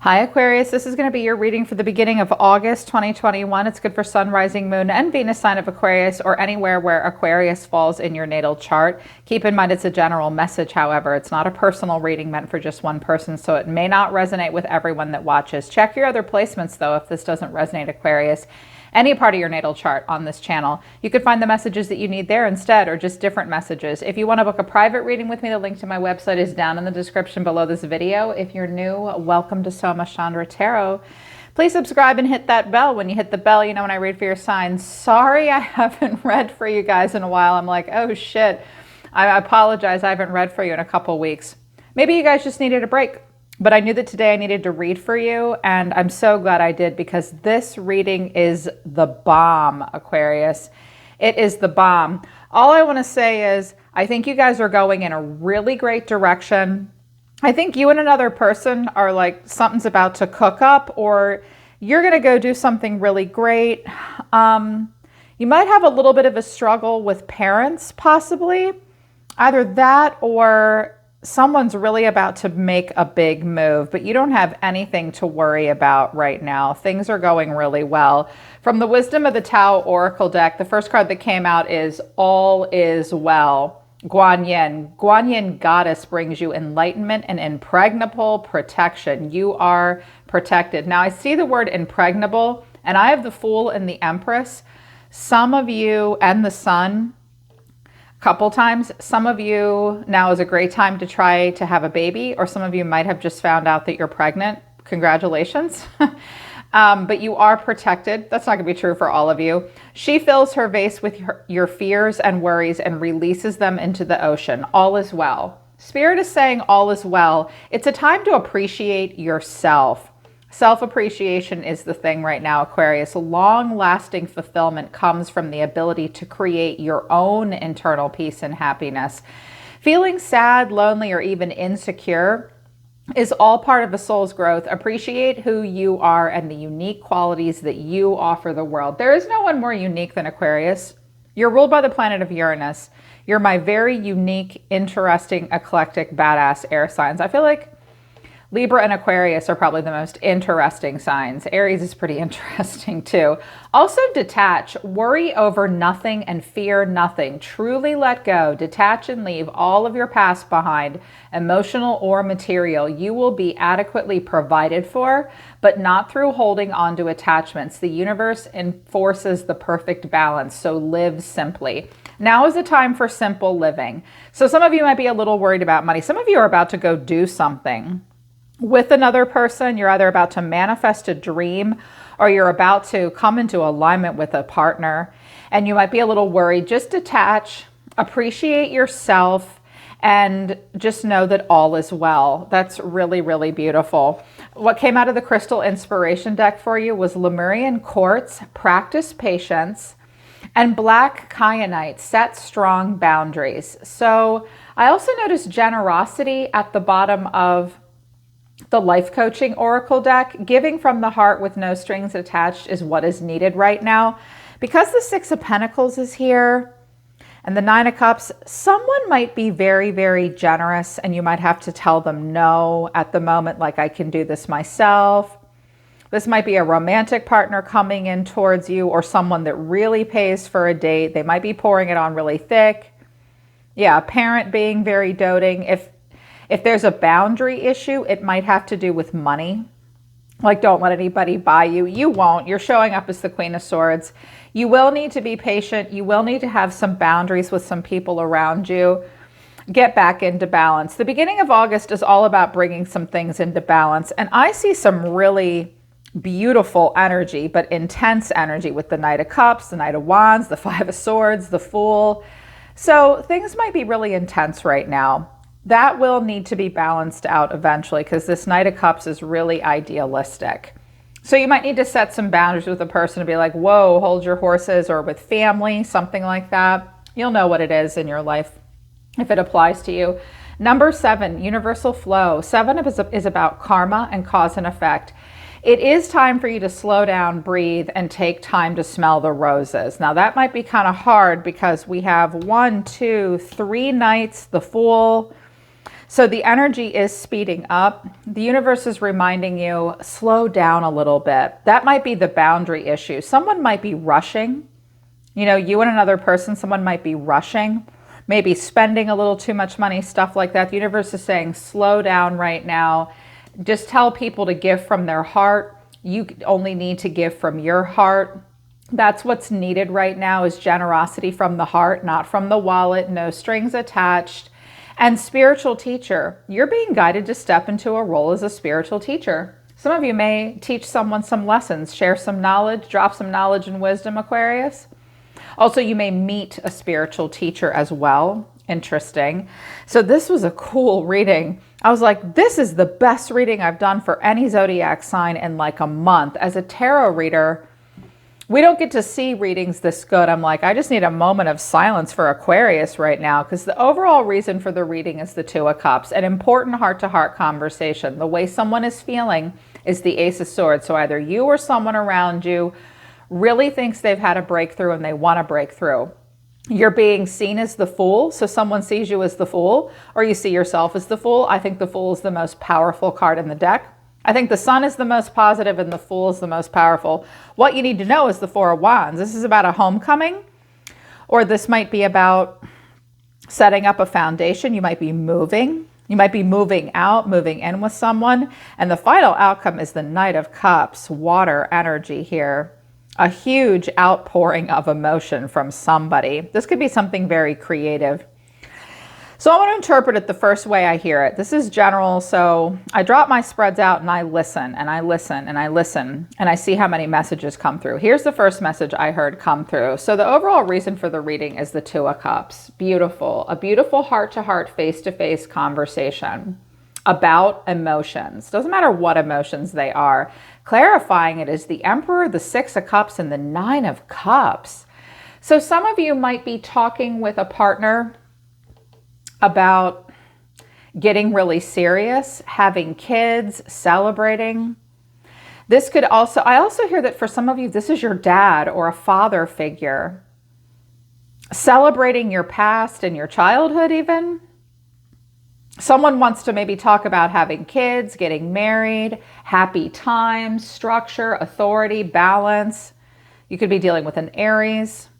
Hi Aquarius, this is going to be your reading for the beginning of August 2021. It's good for Sun, Rising, Moon, and Venus sign of Aquarius, or anywhere where Aquarius falls in your natal chart. Keep in mind it's a general message, however. It's not a personal reading meant for just one person, so it may not resonate with everyone that watches. Check your other placements, though, if this doesn't resonate, Aquarius. Any part of your natal chart on this channel. You could find the messages that you need there instead, or just different messages. If you want to book a private reading with me, the link to my website is down in the description below this video. If you're new, welcome to Soma Chandra Tarot. Please subscribe and hit that bell. When you hit the bell, you know when I read for your signs. Sorry I haven't read for you guys in a while. I'm like, oh shit. I apologize. I haven't read for you in a couple weeks. Maybe you guys just needed a break. But I knew that today I needed to read for you, and I'm so glad I did, because this reading is the bomb, Aquarius. It is the bomb. All I want to say is I think you guys are going in a really great direction. I think you and another person are like something's about to cook up, or you're going to go do something really great. You might have a little bit of a struggle with parents, possibly. Either that or someone's really about to make a big move, but you don't have anything to worry about right now. Things are going really well. From the Wisdom of the Tao Oracle deck, the first card that came out is All is Well. Guan Yin. Guan Yin Goddess brings you enlightenment and impregnable protection. You are protected. Now I see the word impregnable, and I have the Fool and the Empress. Some of you, and the Sun, couple times. Some of you, now is a great time to try to have a baby, or some of you might have just found out that you're pregnant. Congratulations. But you are protected. That's not going to be true for all of you. She fills her vase with your fears and worries and releases them into the ocean. All is well. Spirit is saying all is well. It's a time to appreciate yourself. Self-appreciation is the thing right now, Aquarius. Long-lasting fulfillment comes from the ability to create your own internal peace and happiness. Feeling sad, lonely, or even insecure is all part of the soul's growth. Appreciate who you are and the unique qualities that you offer the world. There is no one more unique than Aquarius. You're ruled by the planet of Uranus. You're my very unique, interesting, eclectic, badass air signs. I feel like Libra and Aquarius are probably the most interesting signs. Aries is pretty interesting too. Also detach, worry over nothing and fear nothing. Truly let go, detach and leave all of your past behind, emotional or material. You will be adequately provided for, but not through holding on to attachments. The universe enforces the perfect balance, so live simply. Now is the time for simple living. So some of you might be a little worried about money. Some of you are about to go do something with another person. You're either about to manifest a dream, or you're about to come into alignment with a partner, and you might be a little worried. Just detach, appreciate yourself, and just know that all is well. That's really, really beautiful. What came out of the Crystal Inspiration deck for you was Lemurian Quartz, practice patience, and Black Kyanite, set strong boundaries. So I also noticed generosity at the bottom of the Life Coaching Oracle deck. Giving from the heart with no strings attached is what is needed right now. Because the Six of Pentacles is here and the Nine of Cups, someone might be very, very generous, and you might have to tell them no at the moment, like, I can do this myself. This might be a romantic partner coming in towards you, or someone that really pays for a date. They might be pouring it on really thick. Yeah, a parent being very doting. If there's a boundary issue, it might have to do with money. Like, don't let anybody buy you. You won't. You're showing up as the Queen of Swords. You will need to be patient. You will need to have some boundaries with some people around you. Get back into balance. The beginning of August is all about bringing some things into balance. And I see some really beautiful energy, but intense energy with the Knight of Cups, the Knight of Wands, the Five of Swords, the Fool. So things might be really intense right now. That will need to be balanced out eventually, because this Knight of Cups is really idealistic. So you might need to set some boundaries with a person to be like, whoa, hold your horses, or with family, something like that. You'll know what it is in your life if it applies to you. Number 7, universal flow. 7 is about karma and cause and effect. It is time for you to slow down, breathe, and take time to smell the roses. Now that might be kind of hard, because we have 1, 2, 3 Knights, the Fool. So the energy is speeding up. The universe is reminding you, slow down a little bit. That might be the boundary issue. Someone might be rushing. You know, you and another person, someone might be rushing, maybe spending a little too much money, stuff like that. The universe is saying, slow down right now. Just tell people to give from their heart. You only need to give from your heart. That's what's needed right now, is generosity from the heart, not from the wallet, no strings attached. And spiritual teacher, you're being guided to step into a role as a spiritual teacher. Some of you may teach someone some lessons, share some knowledge, drop some knowledge and wisdom, Aquarius. Also, you may meet a spiritual teacher as well. Interesting. So this was a cool reading. I was like, this is the best reading I've done for any zodiac sign in like a month. As a tarot reader, we don't get to see readings this good. I'm like, I just need a moment of silence for Aquarius right now, because the overall reason for the reading is the Two of Cups, an important heart-to-heart conversation. The way someone is feeling is the Ace of Swords. So either you or someone around you really thinks they've had a breakthrough and they want to break through. You're being seen as the Fool, so someone sees you as the Fool, or you see yourself as the Fool. I think the Fool is the most powerful card in the deck. I think the Sun is the most positive and the Fool is the most powerful. What you need to know is the Four of Wands. This is about a homecoming, or this might be about setting up a foundation. You might be moving. You might be moving out, moving in with someone. And the final outcome is the Knight of Cups, water energy here. A huge outpouring of emotion from somebody. This could be something very creative. So I want to interpret it the first way I hear it. This is general, so I drop my spreads out and I listen and I listen and I listen and I see how many messages come through. Here's the first message I heard come through. So the overall reason for the reading is the Two of Cups. Beautiful. A beautiful heart-to-heart, face-to-face conversation about emotions. Doesn't matter what emotions they are. Clarifying it is the Emperor, the Six of Cups, and the Nine of Cups. So some of you might be talking with a partner about getting really serious, having kids, celebrating. This could also, I also hear that for some of you, this is your dad or a father figure. Celebrating your past and your childhood even. Someone wants to maybe talk about having kids, getting married, happy times, structure, authority, balance. You could be dealing with an Aries.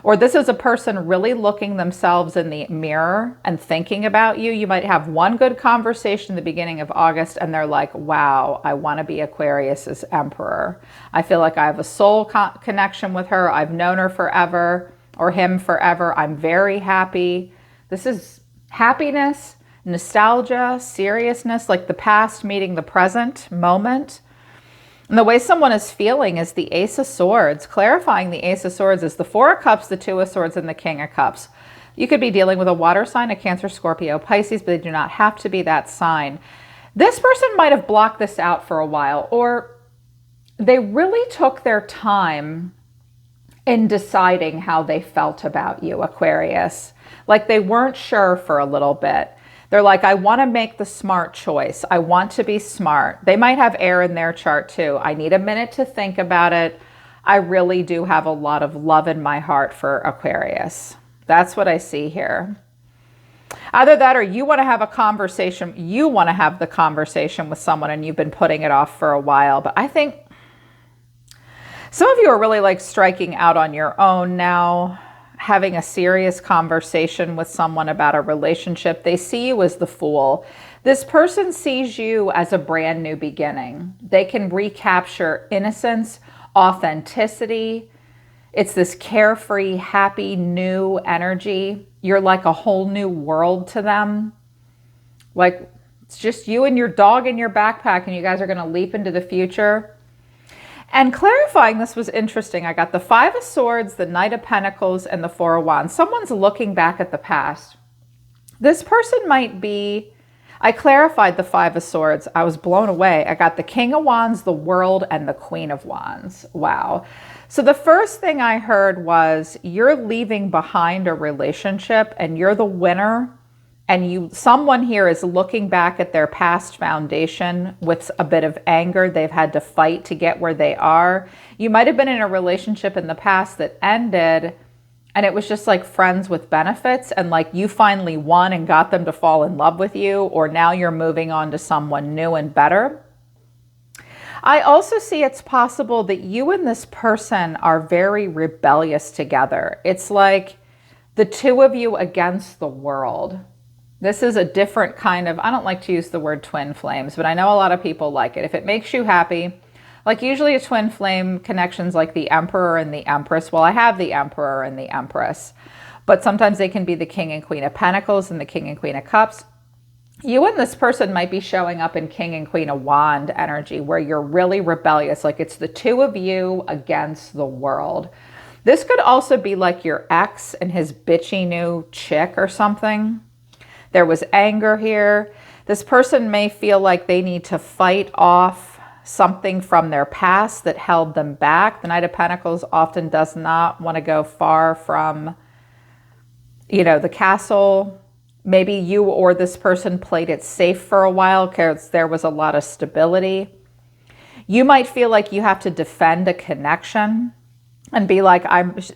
Or this is a person really looking themselves in the mirror and thinking about you. You might have one good conversation in the beginning of August and they're like, wow, I want to be Aquarius's Emperor. I feel like I have a soul connection with her. I've known her forever, or him forever. I'm very happy. This is happiness, nostalgia, seriousness, like the past meeting the present moment. And the way someone is feeling is the Ace of Swords. Clarifying the Ace of Swords is the Four of Cups, the Two of Swords, and the King of Cups. You could be dealing with a water sign, a Cancer, Scorpio, Pisces, but they do not have to be that sign. This person might have blocked this out for a while, or they really took their time in deciding how they felt about you, Aquarius. Like they weren't sure for a little bit. They're like, I want to make the smart choice. I want to be smart. They might have air in their chart too. I need a minute to think about it. I really do have a lot of love in my heart for Aquarius. That's what I see here. Either that, or you want to have a conversation. You want to have the conversation with someone and you've been putting it off for a while. But I think some of you are really like striking out on your own now, having a serious conversation with someone about a relationship. They see you as the Fool. This person sees you as a brand new beginning. They can recapture innocence, authenticity. It's this carefree, happy, new energy. You're like a whole new world to them. Like it's just you and your dog in your backpack and you guys are going to leap into the future. And clarifying this was interesting. I got the Five of Swords, the Knight of Pentacles, and the Four of Wands. Someone's looking back at the past. This person might be, I clarified the Five of Swords. I was blown away. I got the King of Wands, the World, and the Queen of Wands. Wow. So the first thing I heard was you're leaving behind a relationship and you're the winner. And someone here is looking back at their past foundation with a bit of anger. They've had to fight to get where they are. You might have been in a relationship in the past that ended and it was just like friends with benefits, and like you finally won and got them to fall in love with you, or now you're moving on to someone new and better. I also see it's possible that you and this person are very rebellious together. It's like the two of you against the world. This is a different kind of, I don't like to use the word twin flames, but I know a lot of people like it. If it makes you happy, like usually a twin flame connection's like the Emperor and the Empress. Well, I have the Emperor and the Empress, but sometimes they can be the King and Queen of Pentacles and the King and Queen of Cups. You and this person might be showing up in King and Queen of Wand energy, where you're really rebellious. Like it's the two of you against the world. This could also be like your ex and his bitchy new chick or something. There was anger here. This person may feel like they need to fight off something from their past that held them back. The Knight of Pentacles often does not want to go far from, you know, the castle. Maybe you or this person played it safe for a while because there was a lot of stability. You might feel like you have to defend a connection and be like,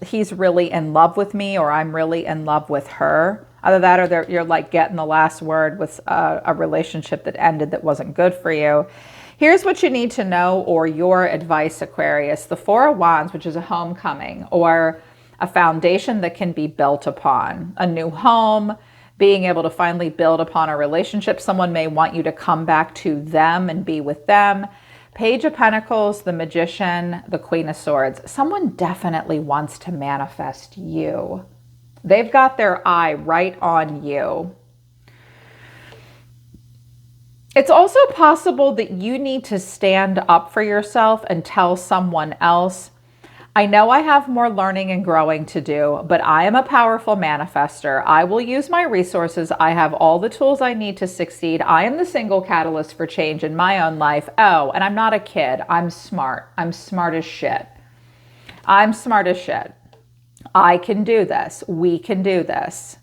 he's really in love with me, or I'm really in love with her. Either that, or you're like getting the last word with a relationship that ended that wasn't good for you. Here's what you need to know, or your advice, Aquarius. The Four of Wands, which is a homecoming or a foundation that can be built upon. A new home, being able to finally build upon a relationship. Someone may want you to come back to them and be with them. Page of Pentacles, the Magician, the Queen of Swords. Someone definitely wants to manifest you. They've got their eye right on you. It's also possible that you need to stand up for yourself and tell someone else, I know I have more learning and growing to do, but I am a powerful manifester. I will use my resources. I have all the tools I need to succeed. I am the single catalyst for change in my own life. Oh, and I'm not a kid. I'm smart. I'm smart as shit. I'm smart as shit. I can do this. We can do this.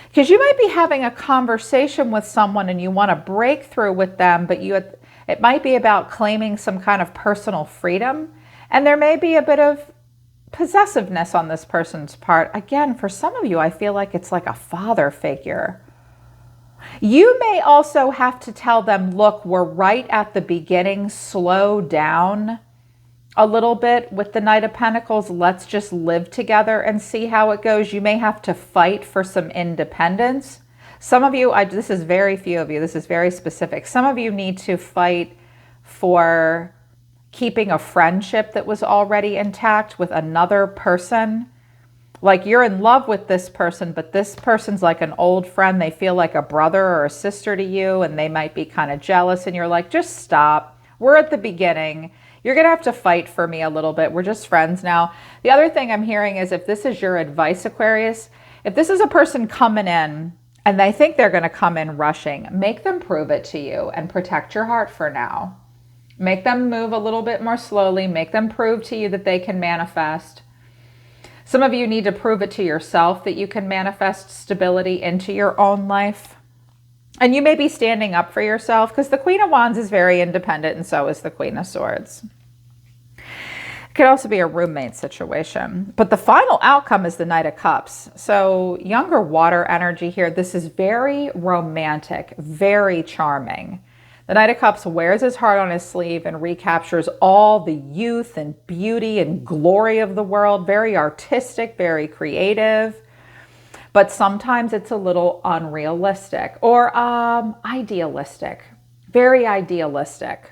Because you might be having a conversation with someone and you want to break through with them, but it might be about claiming some kind of personal freedom. And there may be a bit of possessiveness on this person's part. Again, for some of you, I feel like it's like a father figure. You may also have to tell them, look, we're right at the beginning. Slow down a little bit with the Knight of Pentacles. Let's just live together and see how it goes. You may have to fight for some independence. Some of you, this is very few of you, this is very specific. Some of you need to fight for keeping a friendship that was already intact with another person. Like you're in love with this person, but this person's like an old friend. They feel like a brother or a sister to you, and they might be kind of jealous. And you're like, just stop. We're at the beginning. You're going to have to fight for me a little bit. We're just friends now. The other thing I'm hearing is, if this is your advice, Aquarius, if this is a person coming in and they think they're going to come in rushing, make them prove it to you and protect your heart for now. Make them move a little bit more slowly. Make them prove to you that they can manifest. Some of you need to prove it to yourself that you can manifest stability into your own life. And you may be standing up for yourself, because the Queen of Wands is very independent, and so is the Queen of Swords. It could also be a roommate situation. But the final outcome is the Knight of Cups. So younger water energy here. This is very romantic, very charming. The Knight of Cups wears his heart on his sleeve and recaptures all the youth and beauty and glory of the world. Very artistic, very creative. But sometimes it's a little unrealistic or idealistic. Very idealistic.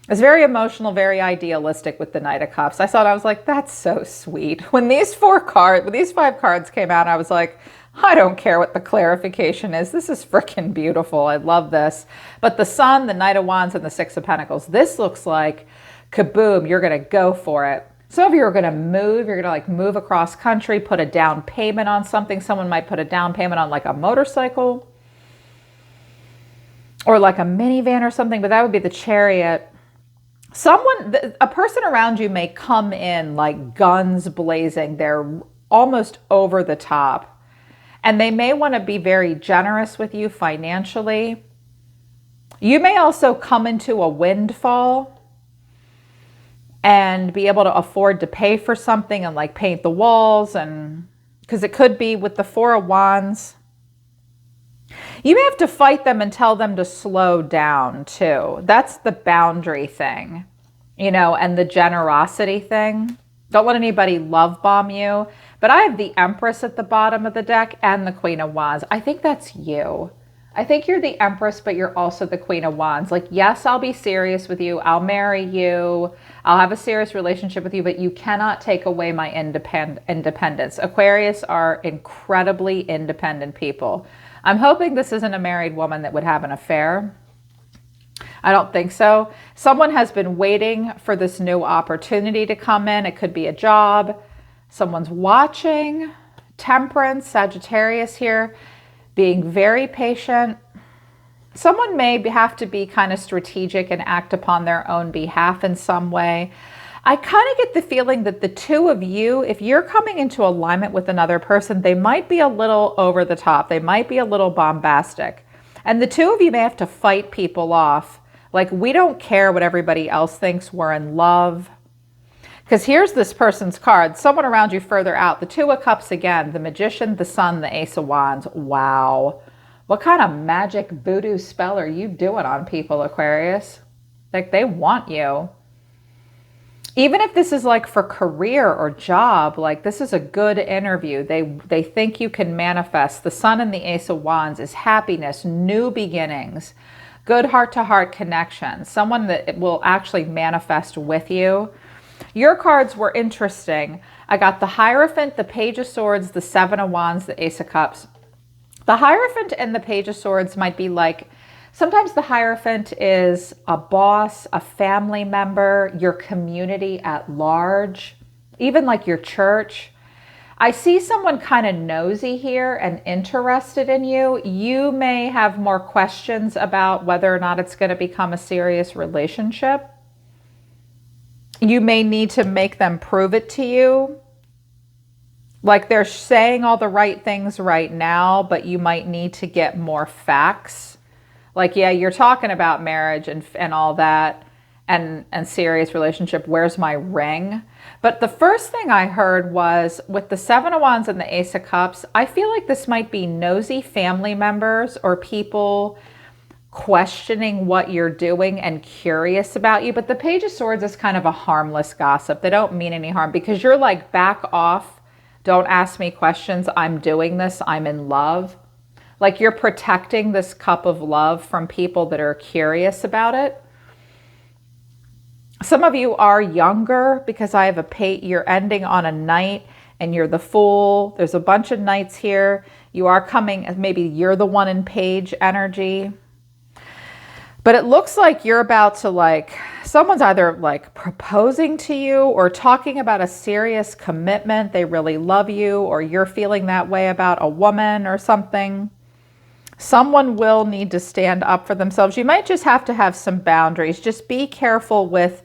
It's very emotional, very idealistic with the Knight of Cups. I was like, that's so sweet. When these five cards came out, I was like, I don't care what the clarification is. This is freaking beautiful. I love this. But the Sun, the Knight of Wands, and the Six of Pentacles, this looks like kaboom, you're going to go for it. Some of you are going to move. You're going to like move across country, put a down payment on something. Someone might put a down payment on like a motorcycle or like a minivan or something, but that would be the Chariot. A person around you may come in like guns blazing. They're almost over the top. And they may want to be very generous with you financially. You may also come into a windfall and be able to afford to pay for something and like paint the walls and because it could be with the Four of Wands. You may have to fight them and tell them to slow down too. That's the boundary thing, you know, and the generosity thing. Don't let anybody love bomb you. But I have the Empress at the bottom of the deck and the Queen of Wands. I think that's you. I think you're the Empress, but you're also the Queen of Wands. Like, yes, I'll be serious with you. I'll marry you. I'll have a serious relationship with you, but you cannot take away my independence. Aquarius are incredibly independent people. I'm hoping this isn't a married woman that would have an affair. I don't think so. Someone has been waiting for this new opportunity to come in. It could be a job. Someone's watching. Temperance, Sagittarius here, being very patient. Someone may have to be kind of strategic and act upon their own behalf in some way. I kind of get the feeling that the two of you, if you're coming into alignment with another person, they might be a little over the top. They might be a little bombastic. And the two of you may have to fight people off. Like, we don't care what everybody else thinks. We're in love. Because here's this person's card. Someone around you further out. The Two of Cups again. The Magician, the Sun, the Ace of Wands. Wow. What kind of magic voodoo spell are you doing on people, Aquarius? Like, they want you. Even if this is like for career or job, like this is a good interview. They think you can manifest. The Sun and the Ace of Wands is happiness, new beginnings, good heart-to-heart connection, someone that will actually manifest with you. Your cards were interesting. I got the Hierophant, the Page of Swords, the Seven of Wands, the Ace of Cups. The Hierophant and the Page of Swords might be like, sometimes the Hierophant is a boss, a family member, your community at large, even like your church. I see someone kind of nosy here and interested in you. You may have more questions about whether or not it's going to become a serious relationship. You may need to make them prove it to you. Like, they're saying all the right things right now, but you might need to get more facts. Like, yeah, you're talking about marriage and all that and serious relationship. Where's my ring? But the first thing I heard was with the Seven of Wands and the Ace of Cups, I feel like this might be nosy family members or people questioning what you're doing and curious about you. But the Page of Swords is kind of a harmless gossip. They don't mean any harm because you're like, back off. Don't ask me questions. I'm doing this. I'm in love. Like, you're protecting this cup of love from people that are curious about it. Some of you are younger because I have you're ending on a Knight and you're the Fool. There's a bunch of Knights here. You are coming, maybe you're the one in Page energy. But it looks like you're about to, like, someone's either like proposing to you or talking about a serious commitment. They really love you, or you're feeling that way about a woman or something. Someone will need to stand up for themselves. You might just have to have some boundaries. Just be careful with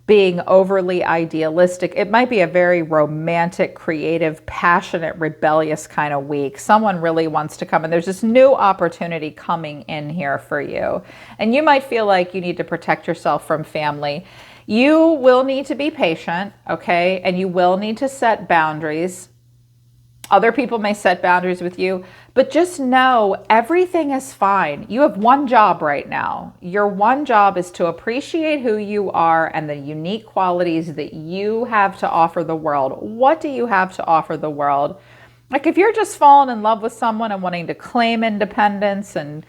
being overly idealistic. It might be a very romantic, creative, passionate, rebellious kind of week. Someone really wants to come, and there's this new opportunity coming in here for you. And you might feel like you need to protect yourself from family. You will need to be patient, okay? And you will need to set boundaries. Other people may set boundaries with you, but just know everything is fine. You have one job right now. Your one job is to appreciate who you are and the unique qualities that you have to offer the world. What do you have to offer the world? Like, if you're just falling in love with someone and wanting to claim independence and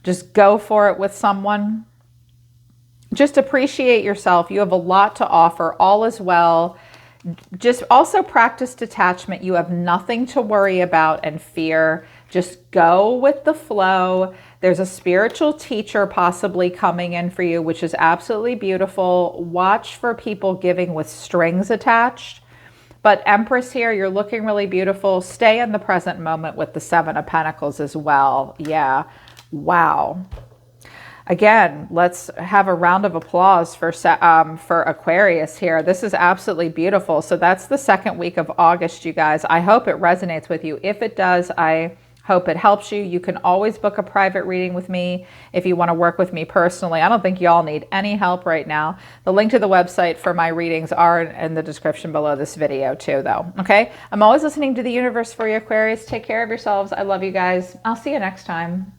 just go for it with someone, just appreciate yourself. You have a lot to offer. All is well. Just also practice detachment. You have nothing to worry about and fear. Just go with the flow. There's a spiritual teacher possibly coming in for you, which is absolutely beautiful. Watch for people giving with strings attached. But Empress here, you're looking really beautiful. Stay in the present moment with the Seven of Pentacles as well. Yeah. Wow. Again, let's have a round of applause for Aquarius here. This is absolutely beautiful. So that's the second week of August, you guys. I hope it resonates with you. If it does, I Hope it helps you. You can always book a private reading with me if you want to work with me personally. I don't think y'all need any help right now. The link to the website for my readings are in the description below this video too, though. Okay? I'm always listening to the universe for you, Aquarius. Take care of yourselves. I love you guys. I'll see you next time.